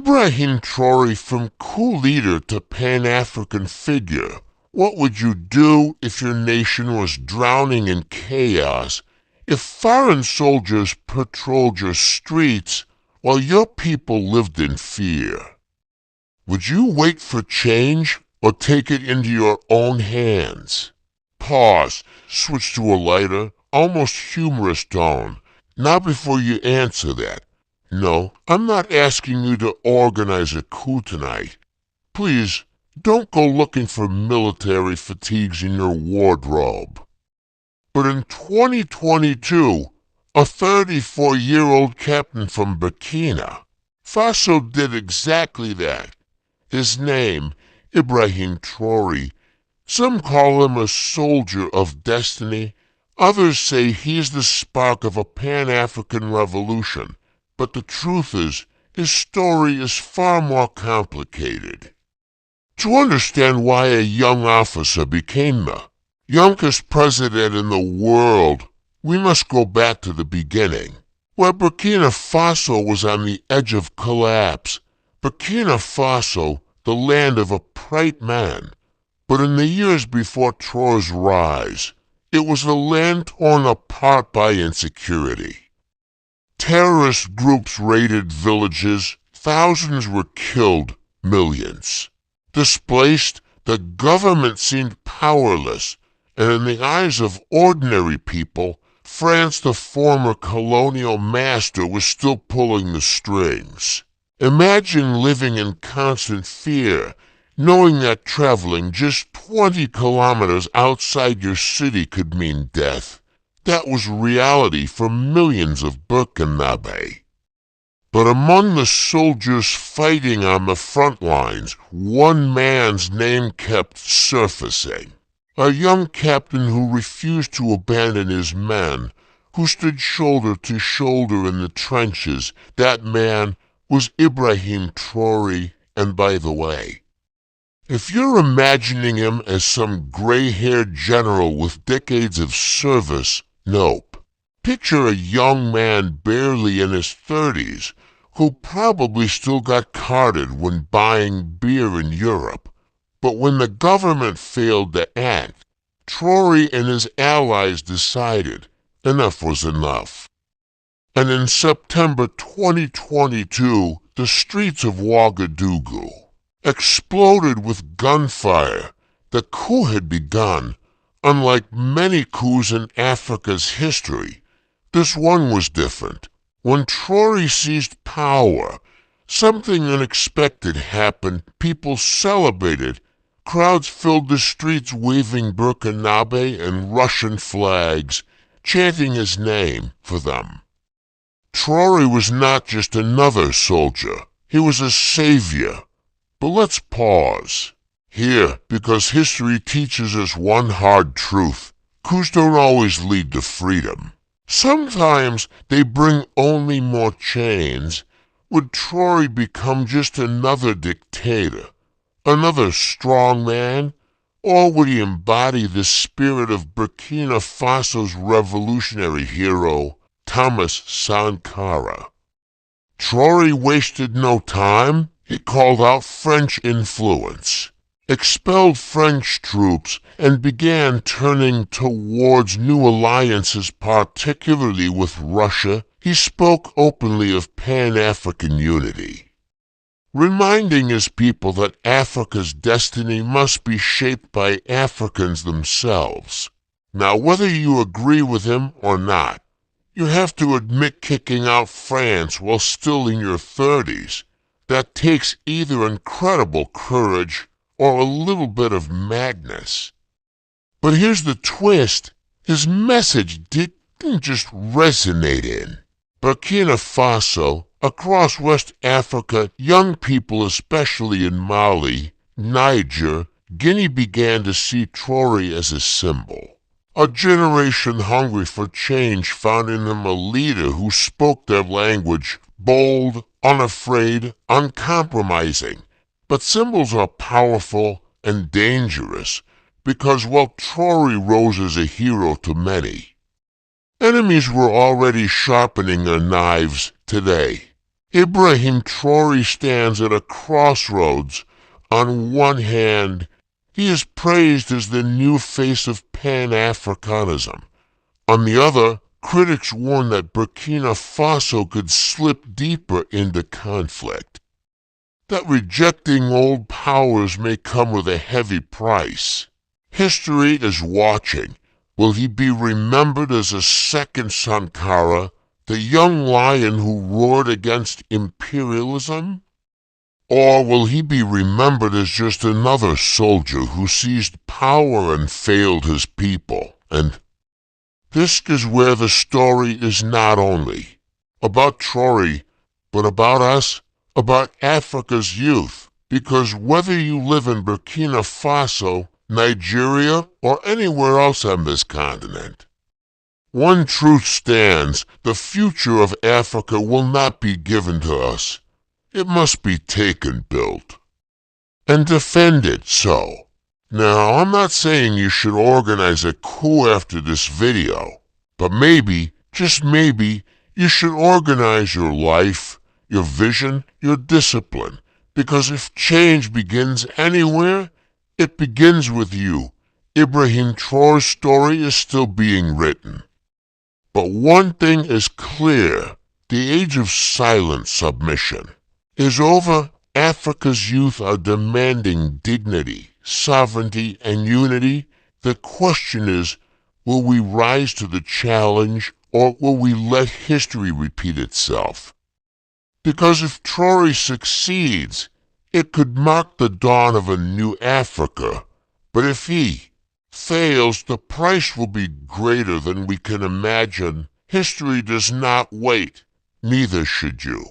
Ibrahim Traoré, from Coup leader to Pan-African figure, what would you do if your nation was drowning in chaos, if foreign soldiers patrolled your streets while your people lived in fear? Would you wait for change or take it into your own hands? Pause, switch to a lighter, almost humorous tone. Now before you answer that, no, I'm not asking you to organize a coup tonight. Please, don't go looking for military fatigues in your wardrobe. But in 2022, a 34-year-old captain from Burkina Faso did exactly that. His name, Ibrahim Traoré. Some call him a soldier of destiny. Others say he is the spark of a Pan-African revolution. But the truth is, his story is far more complicated. To understand why a young officer became the youngest president in the world, we must go back to the beginning, where Burkina Faso was on the edge of collapse. Burkina Faso, the land of a bright man. But in the years before Traoré's rise, it was a land torn apart by insecurity. Terrorist groups raided villages, thousands were killed, millions. Displaced, the government seemed powerless, and in the eyes of ordinary people, France, the former colonial master, was still pulling the strings. Imagine living in constant fear, knowing that traveling just 20 kilometers outside your city could mean death. That was reality for millions of Burkinabe. But among the soldiers fighting on the front lines, one man's name kept surfacing. A young captain who refused to abandon his men, who stood shoulder to shoulder in the trenches. That man was Ibrahim Traoré, and by the way, if you're imagining him as some gray-haired general with decades of service, nope. Picture a young man barely in his 30s who probably still got carded when buying beer in Europe. But when the government failed to act, Traoré and his allies decided enough was enough. And in September 2022, the streets of Ouagadougou exploded with gunfire. The coup had begun. Unlike many coups in Africa's history, this one was different. When Traoré seized power, something unexpected happened. People celebrated. Crowds filled the streets waving Burkinabe and Russian flags, chanting his name for them. Traoré was not just another soldier. He was a savior. But let's pause here, because history teaches us one hard truth. Coups don't always lead to freedom. Sometimes they bring only more chains. Would Traoré become just another dictator, another strong man, or would he embody the spirit of Burkina Faso's revolutionary hero, Thomas Sankara? Traoré wasted no time. He called out French influence, expelled French troops, and began turning towards new alliances, particularly with Russia. He spoke openly of Pan-African unity, reminding his people that Africa's destiny must be shaped by Africans themselves. Now, whether you agree with him or not, you have to admit kicking out France while still in your 30s. That takes either incredible courage or a little bit of madness. But here's the twist. His message didn't just resonate in Burkina Faso. Across West Africa, young people, especially in Mali, Niger, Guinea, began to see Traoré as a symbol. A generation hungry for change found in him a leader who spoke their language, bold, unafraid, uncompromising. But symbols are powerful and dangerous because while Traoré rose as a hero to many, enemies were already sharpening their knives today. Ibrahim Traoré stands at a crossroads. On one hand, he is praised as the new face of Pan-Africanism. On the other, critics warn that Burkina Faso could slip deeper into conflict, that rejecting old powers may come with a heavy price. History is watching. Will he be remembered as a second Sankara, the young lion who roared against imperialism? Or will he be remembered as just another soldier who seized power and failed his people? And this is where the story is not only about Traore, but about us, about Africa's youth. Because whether you live in Burkina Faso, Nigeria, or anywhere else on this continent, one truth stands: the future of Africa will not be given to us. It must be taken, built, and defended so. Now, I'm not saying you should organize a coup after this video, but maybe, just maybe, you should organize your life, your vision, your discipline, because if change begins anywhere, it begins with you. Ibrahim Traoré's story is still being written. But one thing is clear: the age of silent submission is over. Africa's youth are demanding dignity, sovereignty, and unity. The question is, will we rise to the challenge, or will we let history repeat itself? Because if Traoré succeeds, it could mark the dawn of a new Africa. But if he fails, the price will be greater than we can imagine. History does not wait, neither should you.